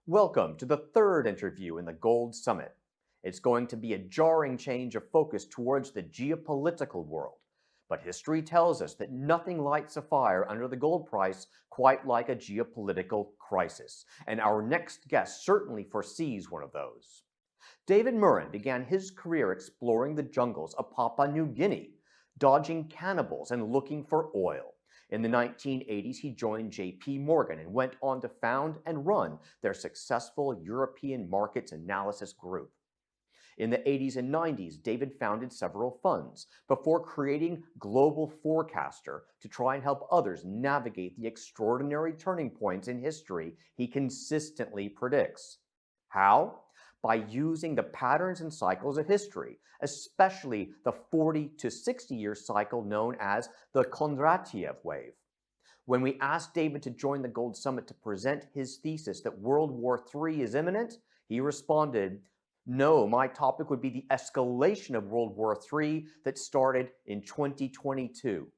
Welcome to the third interview in the Gold Summit. It's going to be a jarring change of focus towards the geopolitical world. But history tells us that nothing lights a fire under the gold price quite like a geopolitical crisis, and our next guest certainly foresees one of those. David Murrin began his career exploring the jungles of Papua New Guinea, dodging cannibals and looking for oil. In the 1980s, he joined J.P. Morgan and went on to found and run their successful European Markets Analysis Group. In the 80s and 90s, David founded several funds before creating Global Forecaster to try and help others navigate the extraordinary turning points in history he consistently predicts. How? By using the patterns and cycles of history, especially the 40 to 60 year cycle known as the Kondratiev wave. When we asked David to join the Gold Summit to present his thesis that World War III is imminent, he responded, "No, my topic would be the escalation of World War III that started in 2022.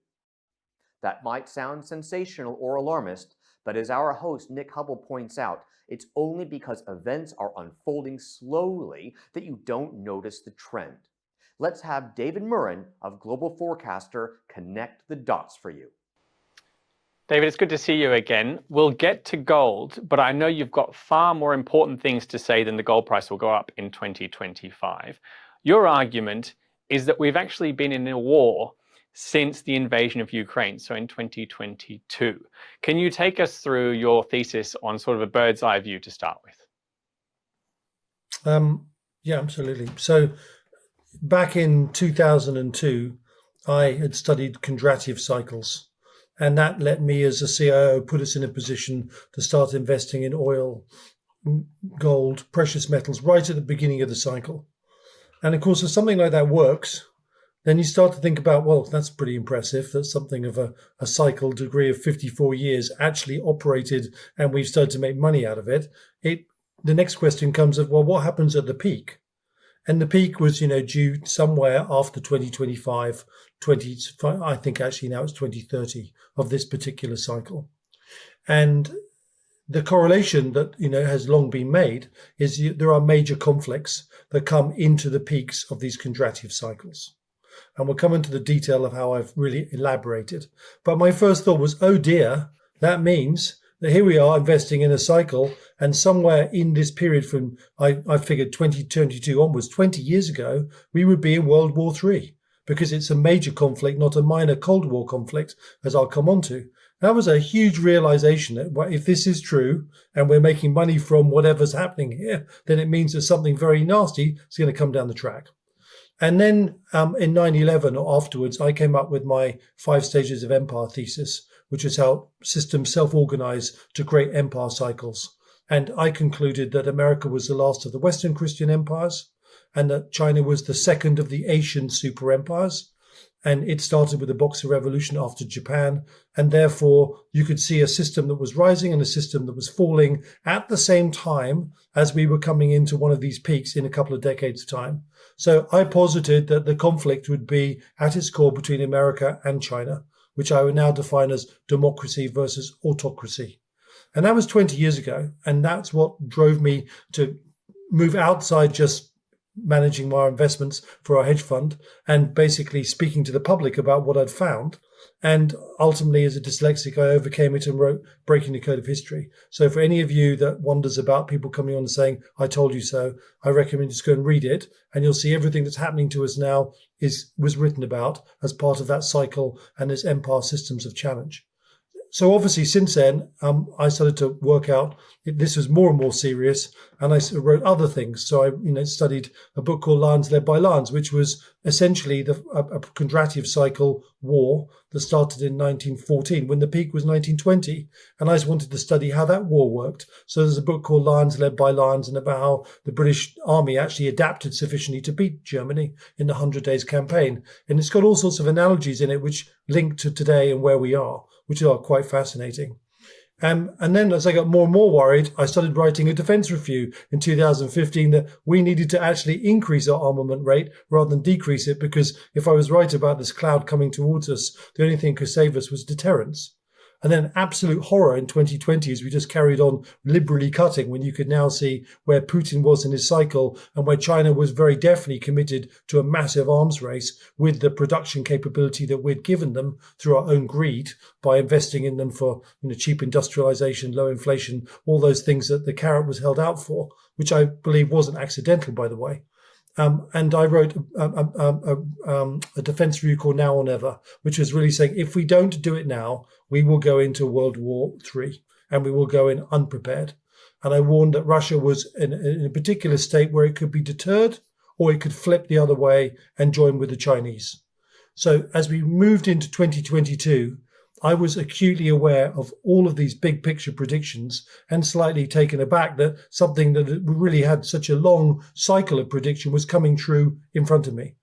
That might sound sensational or alarmist, but as our host Nick Hubble points out, it's only because events are unfolding slowly that you don't notice the trend. Let's have David Murrin of Global Forecaster connect the dots for you. David, it's good to see you again. We'll get to gold, but I know you've got far more important things to say than the gold price will go up in 2025. Your argument is that we've actually been in a war since the invasion of Ukraine, so in 2022. Can you take us through your thesis on sort of a bird's eye view to start with? Yeah, absolutely. So back in 2002, I had studied Kondratiev cycles, and that let me as a CIO put us in a position to start investing in oil, gold, precious metals right at the beginning of the cycle. And of course, if something like that works, then you start to think about, well, that's pretty impressive. That's something of a cycle degree of 54 years actually operated, and we've started to make money out of it. The next question comes of, well, what happens at the peak? And the peak was, due somewhere after 2025, I think actually now it's 2030 of this particular cycle. And the correlation that, has long been made is there are major conflicts that come into the peaks of these Kondratiev cycles. And we'll come into the detail of how I've really elaborated. But my first thought was, oh dear, that means that here we are investing in a cycle, and somewhere in this period from, I figured 2022 onwards, 20 years ago, we would be in World War III, because it's a major conflict, not a minor Cold War conflict, as I'll come on to. That was a huge realization that if this is true, and we're making money from whatever's happening here, then it means there's something very nasty is going to come down the track. And then in 9/11 or afterwards, I came up with my 5 stages of empire thesis, which is how systems self-organize to create empire cycles. And I concluded that America was the last of the Western Christian empires, and that China was the second of the Asian super empires. And it started with the Boxer Revolution after Japan. And therefore, you could see a system that was rising and a system that was falling at the same time as we were coming into one of these peaks in a couple of decades' time. So I posited that the conflict would be at its core between America and China, which I would now define as democracy versus autocracy. And that was 20 years ago. And that's what drove me to move outside just managing our investments for our hedge fund and basically speaking to the public about what I'd found. And ultimately, as a dyslexic, I overcame it and wrote Breaking the Code of History. So for any of you that wonders about people coming on and saying, I told you so, I recommend just go and read it. And you'll see everything that's happening to us now was written about as part of that cycle and as empire systems of challenge. So obviously, since then, I started to work out this was more and more serious, and I wrote other things. So I, studied a book called Lions Led by Lions, which was essentially a Kondratiev cycle war that started in 1914, when the peak was 1920. And I just wanted to study how that war worked. So there's a book called Lions Led by Lions, and about how the British Army actually adapted sufficiently to beat Germany in the 100 Days campaign. And it's got all sorts of analogies in it which link to today and where we are, which are quite fascinating. And then as I got more and more worried, I started writing a defense review in 2015 that we needed to actually increase our armament rate rather than decrease it, because if I was right about this cloud coming towards us, the only thing that could save us was deterrence. And then absolute horror in 2020 as we just carried on liberally cutting, when you could now see where Putin was in his cycle and where China was very definitely committed to a massive arms race with the production capability that we'd given them through our own greed by investing in them for cheap industrialization, low inflation, all those things that the carrot was held out for, which I believe wasn't accidental, by the way. And I wrote a defense review called Now or Never, which was really saying, if we don't do it now, we will go into World War III and we will go in unprepared. And I warned that Russia was in a particular state where it could be deterred or it could flip the other way and join with the Chinese. So as we moved into 2022, I was acutely aware of all of these big picture predictions and slightly taken aback that something that we really had such a long cycle of prediction was coming true in front of me.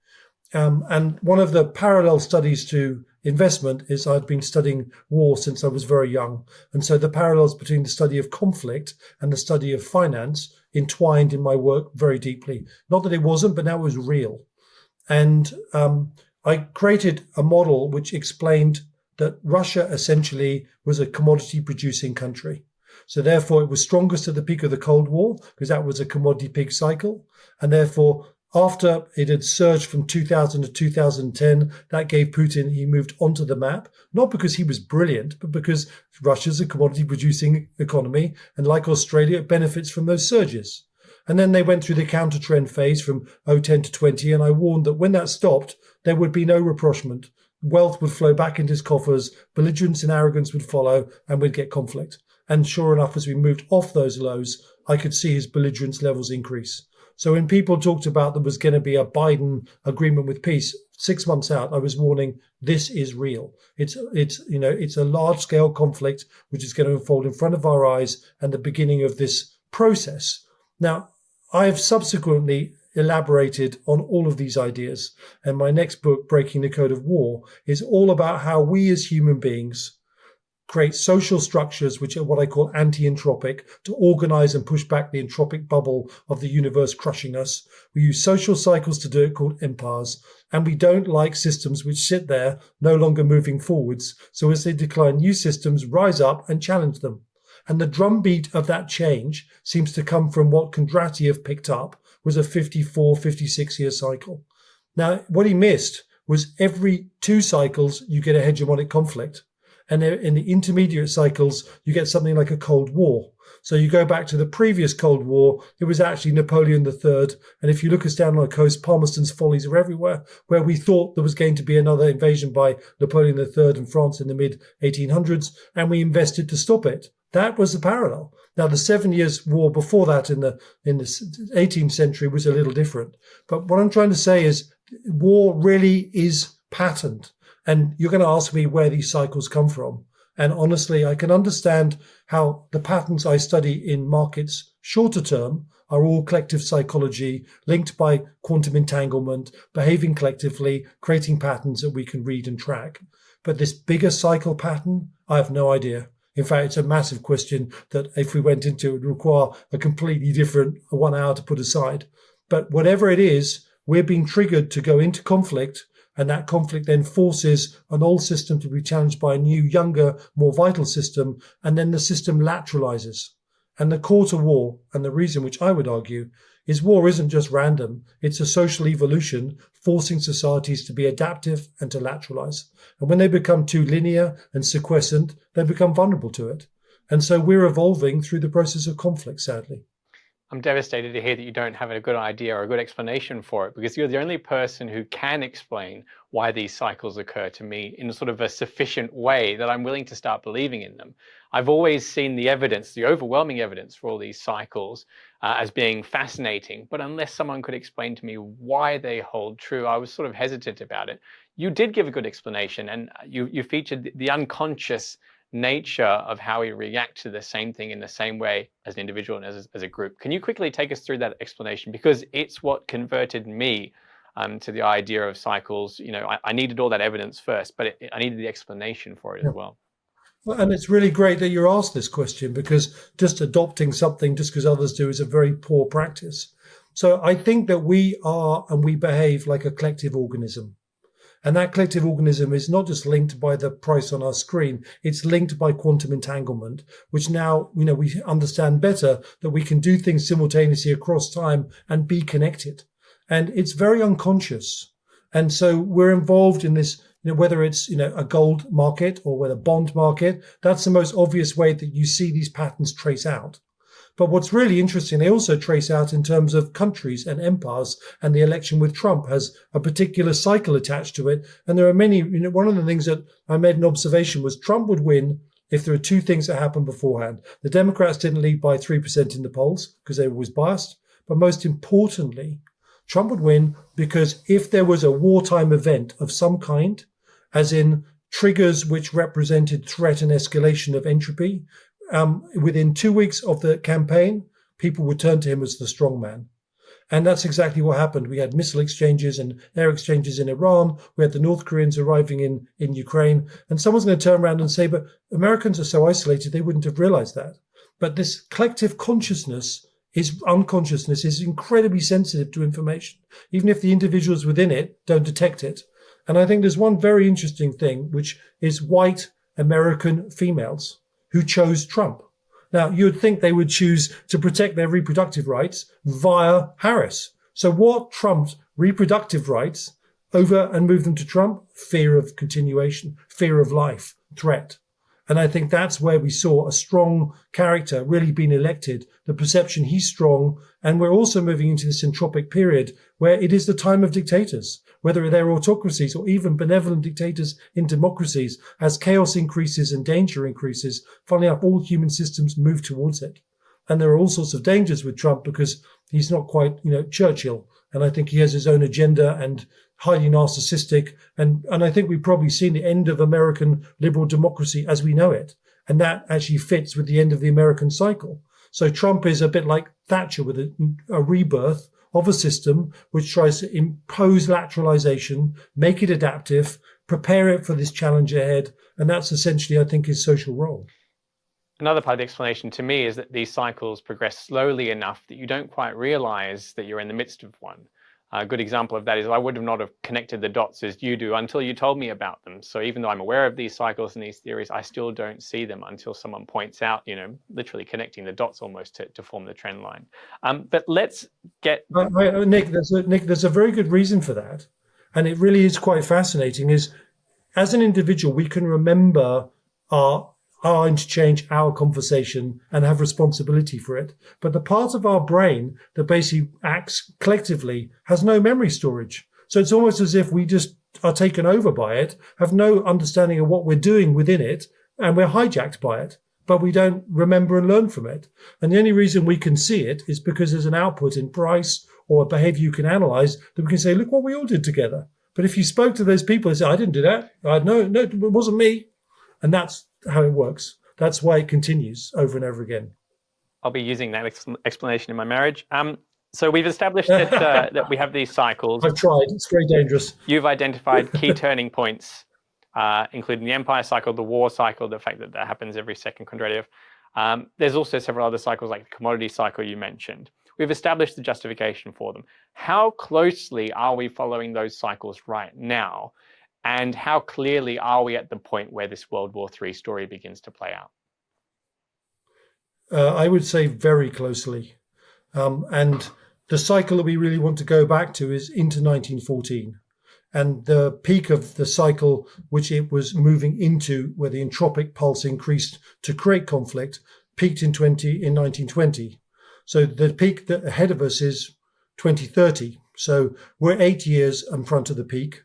And one of the parallel studies to investment is I've been studying war since I was very young. And so the parallels between the study of conflict and the study of finance entwined in my work very deeply. Not that it wasn't, but now it was real. And I created a model which explained that Russia essentially was a commodity producing country. So therefore it was strongest at the peak of the Cold War because that was a commodity peak cycle. And therefore after it had surged from 2000 to 2010, that gave Putin, he moved onto the map, not because he was brilliant, but because Russia's a commodity producing economy. And like Australia, it benefits from those surges. And then they went through the counter trend phase from 2010 to 20. And I warned that when that stopped, there would be no rapprochement. Wealth would flow back into his coffers, belligerence and arrogance would follow, and we'd get conflict. And sure enough, as we moved off those lows, I could see his belligerence levels increase. So when people talked about there was going to be a Biden agreement with peace, 6 months out, I was warning, this is real. It's a large scale conflict, which is going to unfold in front of our eyes and the beginning of this process. Now, I have subsequently elaborated on all of these ideas. And my next book, Breaking the Code of War, is all about how we as human beings create social structures, which are what I call anti-entropic, to organize and push back the entropic bubble of the universe crushing us. We use social cycles to do it, called empires. And we don't like systems which sit there, no longer moving forwards. So as they decline, new systems rise up and challenge them. And the drumbeat of that change seems to come from what Kondratiev picked up, was a 54, 56-year cycle. Now, what he missed was every 2 cycles, you get a hegemonic conflict. And in the intermediate cycles, you get something like a Cold War. So you go back to the previous Cold War, it was actually Napoleon III. And if you look us down on the coast, Palmerston's Follies are everywhere, where we thought there was going to be another invasion by Napoleon III in France in the mid-1800s, and we invested to stop it. That was the parallel. Now, the 7 Years' War before that in the 18th century was a little different. But what I'm trying to say is war really is patterned. And you're going to ask me where these cycles come from. And honestly, I can understand how the patterns I study in markets shorter term are all collective psychology, linked by quantum entanglement, behaving collectively, creating patterns that we can read and track. But this bigger cycle pattern, I have no idea. In fact, it's a massive question that if we went into, it would require a completely different 1 hour to put aside. But whatever it is, we're being triggered to go into conflict, and that conflict then forces an old system to be challenged by a new, younger, more vital system, and then the system lateralizes. And the core to war, and the reason which I would argue, is war isn't just random. It's a social evolution forcing societies to be adaptive and to lateralize. And when they become too linear and sequescent, they become vulnerable to it. And so we're evolving through the process of conflict, sadly. I'm devastated to hear that you don't have a good idea or a good explanation for it, because you're the only person who can explain why these cycles occur to me in sort of a sufficient way that I'm willing to start believing in them. I've always seen the evidence, the overwhelming evidence for all these cycles as being fascinating, but unless someone could explain to me why they hold true, I was sort of hesitant about it. You did give a good explanation, and you featured the unconscious nature of how we react to the same thing in the same way as an individual and as a group. Can you quickly take us through that explanation? Because it's what converted me to the idea of cycles. You know, I needed all that evidence first, but I needed the explanation for it as well. Well, and it's really great that you're asked this question, because just adopting something just because others do is a very poor practice. So I think that we are and we behave like a collective organism. And that collective organism is not just linked by the price on our screen, it's linked by quantum entanglement, which now, we understand better that we can do things simultaneously across time and be connected. And it's very unconscious. And so we're involved in this, whether it's, a gold market or whether bond market, that's the most obvious way that you see these patterns trace out. But what's really interesting, they also trace out in terms of countries and empires, and the election with Trump has a particular cycle attached to it. And there are many, one of the things that I made an observation was Trump would win if there are two things that happened beforehand. The Democrats didn't lead by 3% in the polls because they were always biased. But most importantly, Trump would win because if there was a wartime event of some kind, as in triggers which represented threat and escalation of entropy, within 2 weeks of the campaign, people would turn to him as the strong man. And that's exactly what happened. We had missile exchanges and air exchanges in Iran. We had the North Koreans arriving in Ukraine. And someone's going to turn around and say, but Americans are so isolated, they wouldn't have realized that. But this collective consciousness, unconsciousness is incredibly sensitive to information, even if the individuals within it don't detect it. And I think there's one very interesting thing, which is white American females who chose Trump. Now, you would think they would choose to protect their reproductive rights via Harris. So what trumped reproductive rights over and moved them to Trump? Fear of continuation, fear of life, threat. And I think that's where we saw a strong character really being elected, the perception he's strong. And we're also moving into this entropic period where it is the time of dictators, whether they're autocracies or even benevolent dictators in democracies. As chaos increases and danger increases, funnily enough, all human systems move towards it. And there are all sorts of dangers with Trump because he's not quite, Churchill. And I think he has his own agenda and highly narcissistic. And I think we've probably seen the end of American liberal democracy as we know it. And that actually fits with the end of the American cycle. So Trump is a bit like Thatcher with a rebirth of a system which tries to impose lateralization, make it adaptive, prepare it for this challenge ahead. And that's essentially, I think, his social role. Another part of the explanation to me is that these cycles progress slowly enough that you don't quite realize that you're in the midst of one. A good example of that is I would have not have connected the dots as you do until you told me about them. So even though I'm aware of these cycles and these theories, I still don't see them until someone points out, literally connecting the dots almost to form the trend line. But let's get... Nick, there's a very good reason for that. And it really is quite fascinating is as an individual, we can remember our interchange, our conversation, and have responsibility for it. But the part of our brain that basically acts collectively has no memory storage. So it's almost as if we just are taken over by it, have no understanding of what we're doing within it, and we're hijacked by it, but we don't remember and learn from it. And the only reason we can see it is because there's an output in price or a behavior you can analyze that we can say, look what we all did together. But if you spoke to those people and said, I didn't do that. No, it wasn't me. And that's how it works. That's why it continues over and over again. I'll be using that explanation in my marriage. So we've established that that we have these cycles. I've tried. It's very dangerous. You've identified key turning points, including the empire cycle, the war cycle, the fact that that happens every second Kondratiev. There's also several other cycles like the commodity cycle you mentioned. We've established the justification for them. How closely are we following those cycles right now? And how clearly are we at the point where this World War III story begins to play out? I would say very closely. And the cycle that we really want to go back to is into 1914. And the peak of the cycle, which it was moving into, where the entropic pulse increased to create conflict, peaked in 1920. So the peak that ahead of us is 2030. So we're 8 years in front of the peak.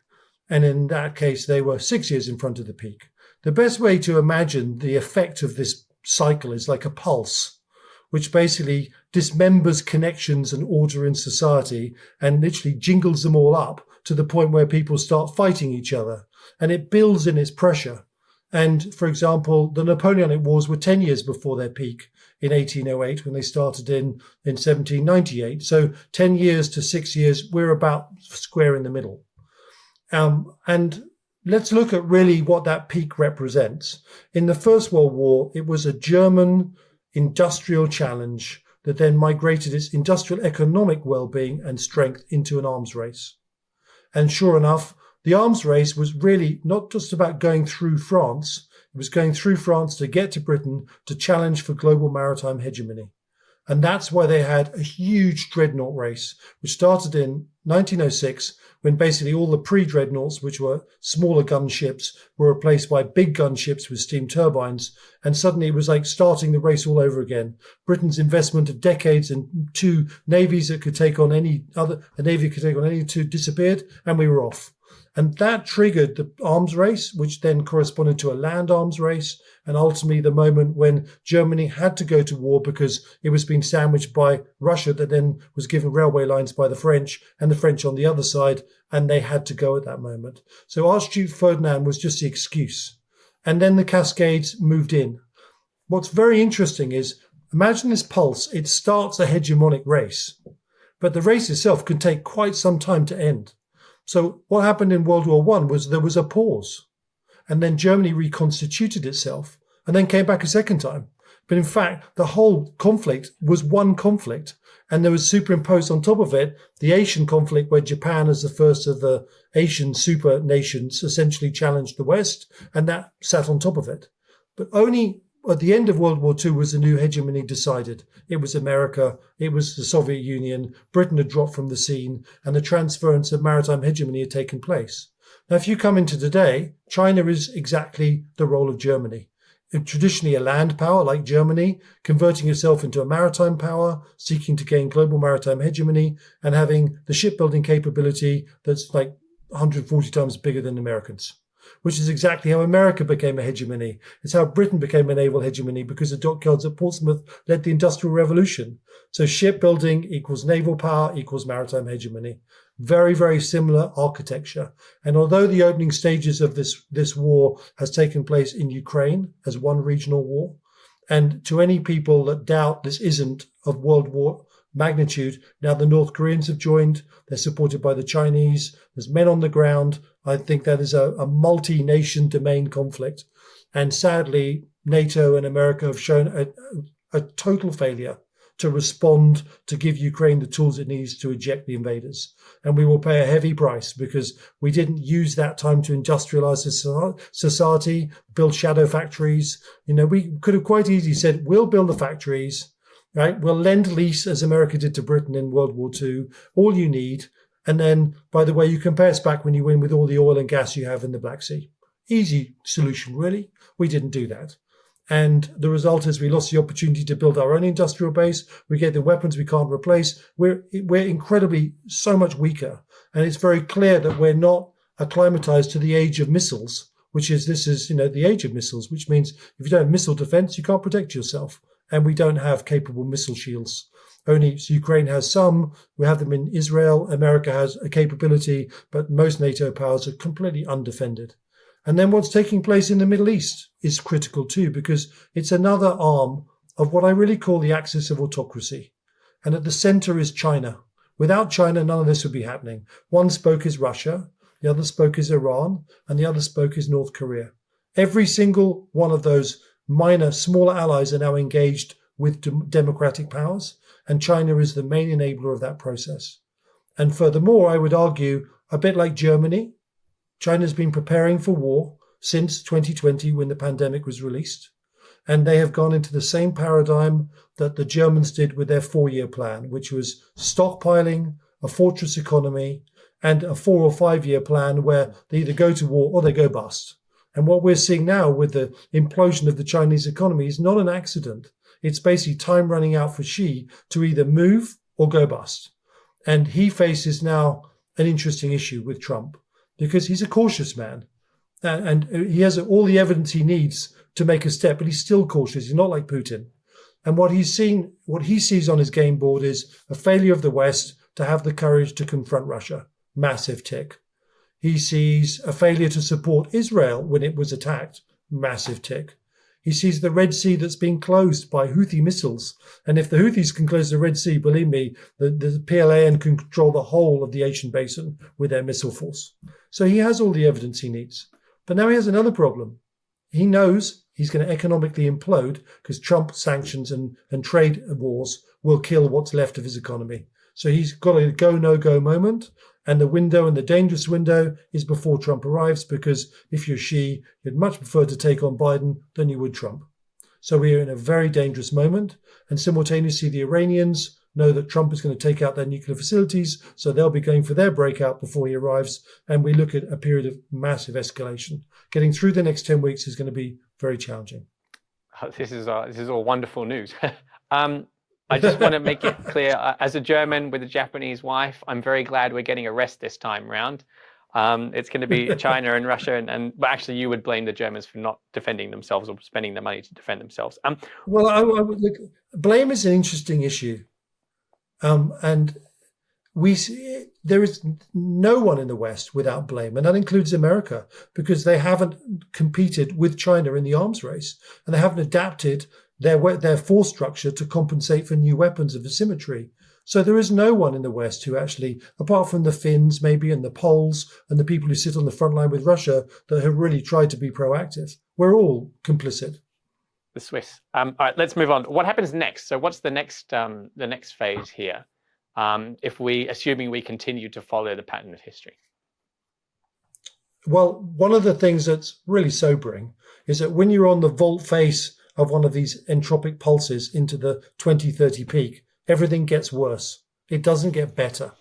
And in that case, they were 6 years in front of the peak. The best way to imagine the effect of this cycle is like a pulse, which basically dismembers connections and order in society and literally jingles them all up to the point where people start fighting each other. And it builds in its pressure. And for example, the Napoleonic Wars were 10 years before their peak in 1808 when they started in 1798. So 10 years to 6 years, we're about square in the middle. And let's look at really what that peak represents. In the First World War, it was a German industrial challenge that then migrated its industrial economic well-being and strength into an arms race. And sure enough, the arms race was really not just about going through France. It was going through France to get to Britain to challenge for global maritime hegemony. And that's why they had a huge dreadnought race, which started in 1906, when basically all the pre-dreadnoughts, which were smaller gunships, were replaced by big gunships with steam turbines. And suddenly it was like starting the race all over again. Britain's investment of decades in two navies that could take on a navy that could take on any two disappeared, and we were off. And that triggered the arms race, which then corresponded to a land arms race, and ultimately the moment when Germany had to go to war because it was being sandwiched by Russia, that then was given railway lines by the French, and the French on the other side, and they had to go at that moment. So Archduke Ferdinand was just the excuse. And then the Cascades moved in. What's very interesting is, imagine this pulse. It starts a hegemonic race, but the race itself can take quite some time to end. So what happened in World War I was there was a pause, and then Germany reconstituted itself and then came back a second time. But in fact, the whole conflict was one conflict, and there was superimposed on top of it the Asian conflict, where Japan, as the first of the Asian super nations, essentially challenged the West, and that sat on top of it. But only at the end of World War II was the new hegemony decided. It was America, it was the Soviet Union, Britain had dropped from the scene, and the transference of maritime hegemony had taken place. Now, if you come into today, China is exactly the role of Germany. Traditionally a land power like Germany, converting itself into a maritime power, seeking to gain global maritime hegemony, and having the shipbuilding capability that's like 140 times bigger than the Americans. Which is exactly how America became a hegemony. It's how Britain became a naval hegemony, because the dockyards at Portsmouth led the Industrial Revolution. So shipbuilding equals naval power equals maritime hegemony. Very, very similar architecture. And although the opening stages of this war has taken place in Ukraine as one regional war, and to any people that doubt this isn't of World War magnitude, now the North Koreans have joined, they're supported by the Chinese, there's men on the ground. I think that is a multi-nation domain conflict. And sadly, NATO and America have shown a total failure to respond, to give Ukraine the tools it needs to eject the invaders. And we will pay a heavy price, because we didn't use that time to industrialize society, build shadow factories. You know, we could have quite easily said, we'll build the factories, right? We'll lend lease, as America did to Britain in World War II, all you need. And then, by the way, you can pay us back when you win with all the oil and gas you have in the Black Sea. Easy solution, really. We didn't do that. And the result is we lost the opportunity to build our own industrial base. We get the weapons we can't replace. We're incredibly so much weaker. And it's very clear that we're not acclimatized to the age of missiles, this is the age of missiles, which means if you don't have missile defense, you can't protect yourself. And we don't have capable missile shields. Only Ukraine has some. We have them in Israel. America has a capability, but most NATO powers are completely undefended. And then what's taking place in the Middle East is critical too, because it's another arm of what I really call the axis of autocracy. And at the center is China. Without China, none of this would be happening. One spoke is Russia, the other spoke is Iran, and the other spoke is North Korea. Every single one of those smaller allies are now engaged with democratic powers, and China is the main enabler of that process. And furthermore, I would argue, a bit like Germany, China's been preparing for war since 2020, when the pandemic was released. And they have gone into the same paradigm that the Germans did with their 4-year plan, which was stockpiling, a fortress economy, and a 4 or 5 year plan where they either go to war or they go bust. And what we're seeing now with the implosion of the Chinese economy is not an accident. It's basically time running out for Xi to either move or go bust. And he faces now an interesting issue with Trump, because he's a cautious man. And he has all the evidence he needs to make a step, but he's still cautious. He's not like Putin. And what he sees on his game board is a failure of the West to have the courage to confront Russia. Massive tick. He sees a failure to support Israel when it was attacked. Massive tick. He sees the Red Sea that's being closed by Houthi missiles. And if the Houthis can close the Red Sea, believe me, the PLAN can control the whole of the Asian basin with their missile force. So he has all the evidence he needs. But now he has another problem. He knows he's going to economically implode, because Trump sanctions and trade wars will kill what's left of his economy. So he's got a go, no-go moment. And the window, and the dangerous window, is before Trump arrives, because if you're Xi, you'd much prefer to take on Biden than you would Trump. So we are in a very dangerous moment. And simultaneously, the Iranians know that Trump is going to take out their nuclear facilities, so they'll be going for their breakout before he arrives. And we look at a period of massive escalation. Getting through the next 10 weeks is going to be very challenging. This is all wonderful news. I just want to make it clear, as a German with a Japanese wife, I'm very glad we're getting a rest this time round. It's going to be China and Russia, but actually you would blame the Germans for not defending themselves or spending the money to defend themselves. Well, I look, blame is an interesting issue. And we see, there is no one in the West without blame, and that includes America, because they haven't competed with China in the arms race, and they haven't adapted their force structure to compensate for new weapons of asymmetry. So there is no one in the West who actually, apart from the Finns maybe, and the Poles, and the people who sit on the front line with Russia, that have really tried to be proactive. We're all complicit. The Swiss. All right, let's move on. What happens next? So what's the next phase here? Assuming we continue to follow the pattern of history? Well, one of the things that's really sobering is that when you're on the volte face of one of these entropic pulses into the 2030 peak, everything gets worse. It doesn't get better.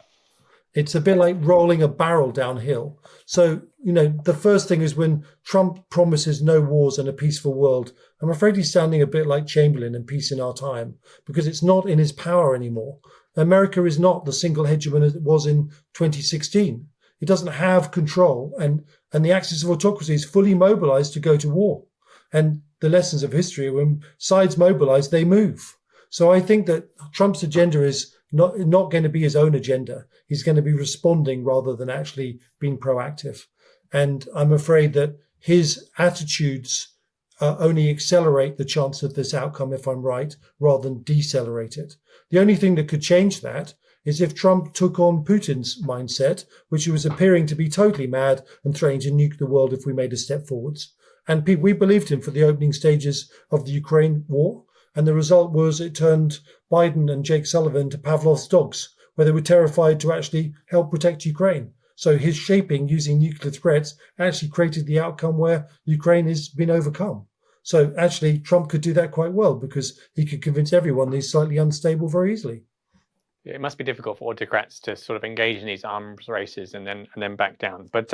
It's a bit like rolling a barrel downhill. So, the first thing is when Trump promises no wars and a peaceful world, I'm afraid he's sounding a bit like Chamberlain in Peace in Our Time, because it's not in his power anymore. America is not the single hegemon as it was in 2016. It doesn't have control, and the axis of autocracy is fully mobilized to go to war. And the lessons of history, when sides mobilize, they move. So I think that Trump's agenda is not going to be his own agenda. He's going to be responding rather than actually being proactive. And I'm afraid that his attitudes only accelerate the chance of this outcome, if I'm right, rather than decelerate it. The only thing that could change that is if Trump took on Putin's mindset, which was appearing to be totally mad and threatening to nuke the world if we made a step forwards. And we believed him for the opening stages of the Ukraine war. And the result was it turned Biden and Jake Sullivan to Pavlov's dogs, where they were terrified to actually help protect Ukraine. So his shaping using nuclear threats actually created the outcome where Ukraine has been overcome. So actually, Trump could do that quite well, because he could convince everyone he's slightly unstable very easily. It must be difficult for autocrats to sort of engage in these arms races and then back down. But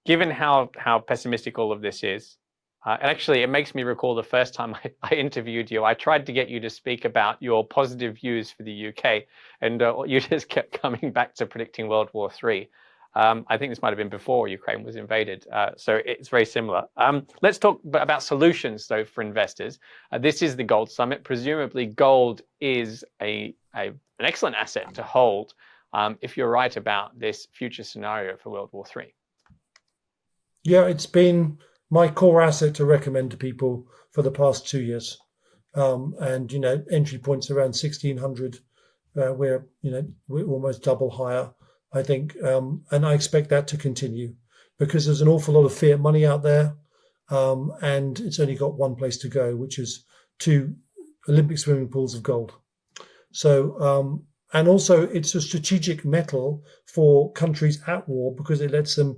given how pessimistic all of this is, and actually it makes me recall the first time I interviewed you, I tried to get you to speak about your positive views for the UK, and you just kept coming back to predicting World War III. I think this might have been before Ukraine was invaded, so it's very similar. Let's talk about solutions, though, for investors. This is the Gold Summit. Presumably, gold is an excellent asset to hold if you're right about this future scenario for World War III. Yeah, it's been my core asset to recommend to people for the past 2 years. And, entry points around 1,600, we're almost double higher, I think. And I expect that to continue, because there's an awful lot of fiat money out there. And it's only got one place to go, which is 2 Olympic swimming pools of gold. So, and also it's a strategic metal for countries at war, because it lets them,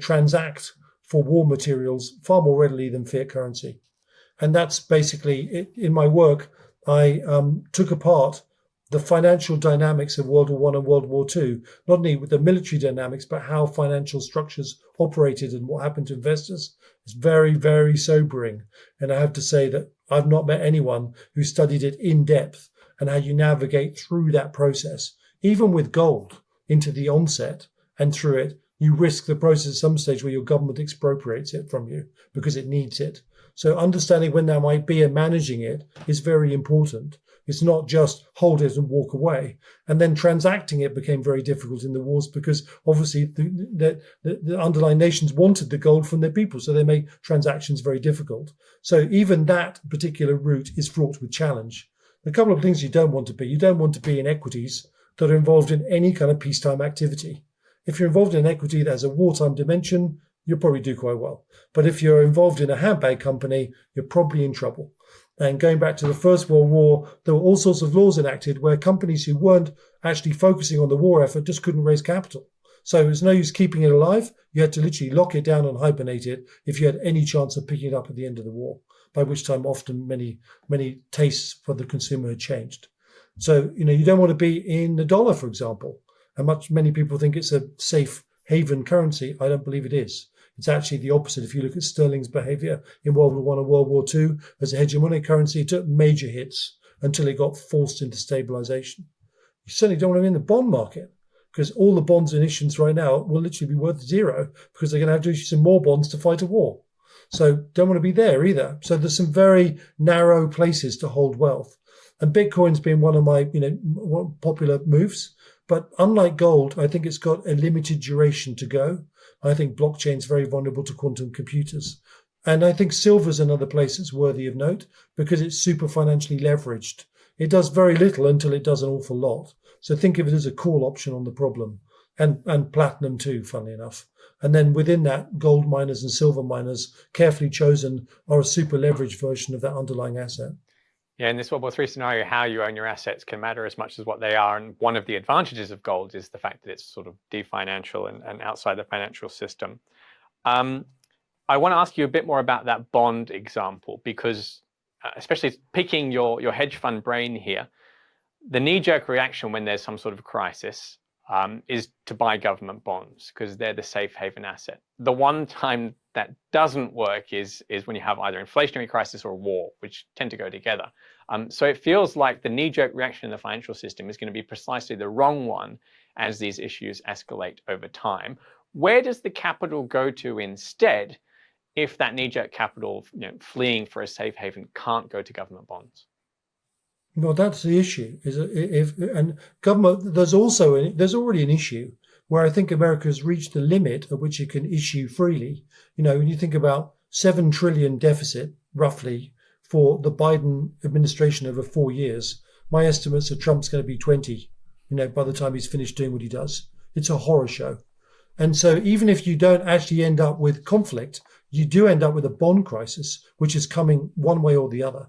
transact for war materials far more readily than fiat currency. And that's basically it. In my work, I took apart the financial dynamics of World War I and World War II, not only with the military dynamics, but how financial structures operated and what happened to investors. It's very, very sobering. And I have to say that I've not met anyone who studied it in depth and how you navigate through that process. Even with gold into the onset and through it, you risk the process at some stage where your government expropriates it from you because it needs it. So understanding when that might be and managing it is very important. It's not just hold it and walk away. And then transacting it became very difficult in the wars, because obviously the underlying nations wanted the gold from their people. So they made transactions very difficult. So even that particular route is fraught with challenge. A couple of things you don't want to be. You don't want to be in equities that are involved in any kind of peacetime activity. If you're involved in an equity that has a wartime dimension, you'll probably do quite well. But if you're involved in a handbag company, you're probably in trouble. And going back to the First World War, there were all sorts of laws enacted where companies who weren't actually focusing on the war effort just couldn't raise capital. So it was no use keeping it alive. You had to literally lock it down and hibernate it if you had any chance of picking it up at the end of the war, by which time often many tastes for the consumer had changed. So, you don't want to be in the dollar, for example. And many people think it's a safe haven currency. I don't believe it is. It's actually the opposite. If you look at sterling's behavior in World War I and World War II as a hegemonic currency, it took major hits until it got forced into stabilization. You certainly don't want to be in the bond market, because all the bonds in issuance right now will literally be worth zero because they're going to have to issue some more bonds to fight a war. So don't want to be there either. So there's some very narrow places to hold wealth. And Bitcoin's been one of my, popular moves. But unlike gold, I think it's got a limited duration to go. I think blockchain's very vulnerable to quantum computers. And I think silver's another place that's worthy of note because it's super financially leveraged. It does very little until it does an awful lot. So think of it as a call option on the problem. And platinum too, funnily enough. And then within that, gold miners and silver miners, carefully chosen, are a super leveraged version of that underlying asset. Yeah, in this World War III scenario, how you own your assets can matter as much as what they are. And one of the advantages of gold is the fact that it's sort of de-financial and outside the financial system. I want to ask you a bit more about that bond example, because especially picking your hedge fund brain here, the knee-jerk reaction when there's some sort of crisis is to buy government bonds because they're the safe haven asset. The one time that doesn't work is when you have either inflationary crisis or a war, which tend to go together. So it feels like the knee-jerk reaction in the financial system is going to be precisely the wrong one as these issues escalate over time. Where does the capital go to instead if that knee-jerk capital, fleeing for a safe haven, can't go to government bonds? Well, that's the issue. And government, there's already an issue where I think America has reached the limit at which it can issue freely. When you think about 7 trillion deficit, roughly, for the Biden administration over 4 years, my estimates are Trump's going to be 20, by the time he's finished doing what he does. It's a horror show. And so even if you don't actually end up with conflict, you do end up with a bond crisis, which is coming one way or the other.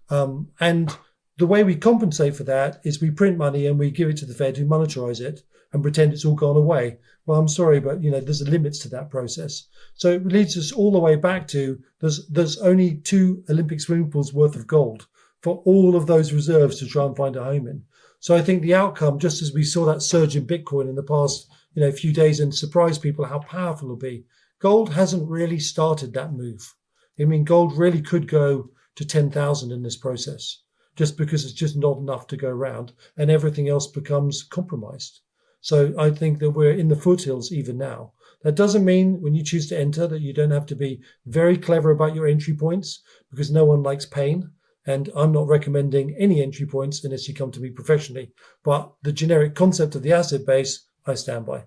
And the way we compensate for that is we print money and we give it to the Fed who monetize it and pretend it's all gone away. Well, I'm sorry, but there's limits to that process. So it leads us all the way back to there's only 2 Olympic swimming pools worth of gold for all of those reserves to try and find a home in. So I think the outcome, just as we saw that surge in Bitcoin in the past few days and surprised people how powerful it'll be, gold hasn't really started that move. I mean, gold really could go to 10,000 in this process, just because it's just not enough to go around and everything else becomes compromised. So I think that we're in the foothills even now. That doesn't mean when you choose to enter that you don't have to be very clever about your entry points, because no one likes pain. And I'm not recommending any entry points unless you come to me professionally. But the generic concept of the asset base, I stand by.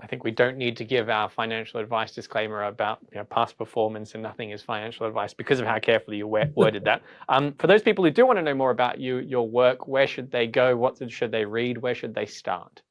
I think we don't need to give our financial advice disclaimer about past performance and nothing is financial advice because of how carefully you worded that. For those people who do want to know more about your work, where should they go? What should they read? Where should they start?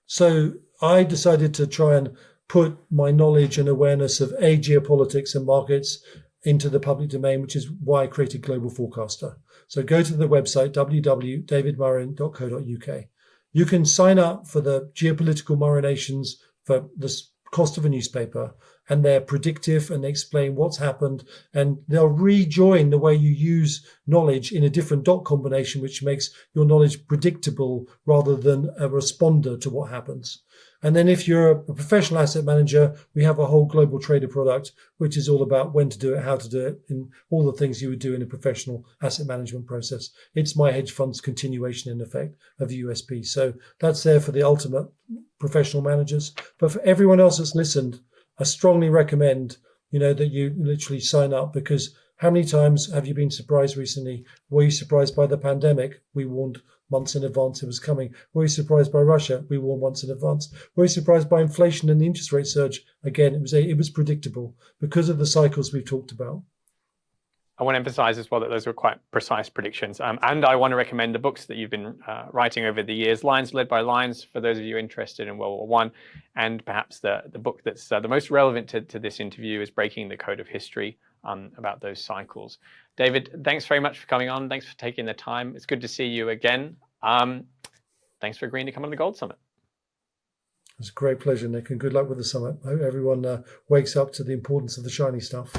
So I decided to try and put my knowledge and awareness of geopolitics and markets into the public domain, which is why I created Global Forecaster. So go to the website, www.davidmurrin.co.uk. You can sign up for the geopolitical marinations for the cost of a newspaper, and they're predictive and they explain what's happened, and they'll rejoin the way you use knowledge in a different dot combination, which makes your knowledge predictable rather than a responder to what happens. And then if you're a professional asset manager, we have a whole global trader product, which is all about when to do it, how to do it, and all the things you would do in a professional asset management process. It's my hedge fund's continuation, in effect, of the USP. So that's there for the ultimate professional managers. But for everyone else that's listened, I strongly recommend, that you literally sign up, because how many times have you been surprised recently? Were you surprised by the pandemic? We warned months in advance it was coming. Were you surprised by Russia? We warned months in advance. Were you surprised by inflation and the interest rate surge? Again, it was predictable because of the cycles we've talked about. I want to emphasize as well that those were quite precise predictions. And I want to recommend the books that you've been writing over the years, Lines Led by Lines, for those of you interested in World War I. And perhaps the book that's the most relevant to this interview is Breaking the Code of History, about those cycles. David, thanks very much for coming on. Thanks for taking the time. It's good to see you again. thanks for agreeing to come on the Gold Summit. It's a great pleasure, Nick, and good luck with the summit. I hope everyone wakes up to the importance of the shiny stuff.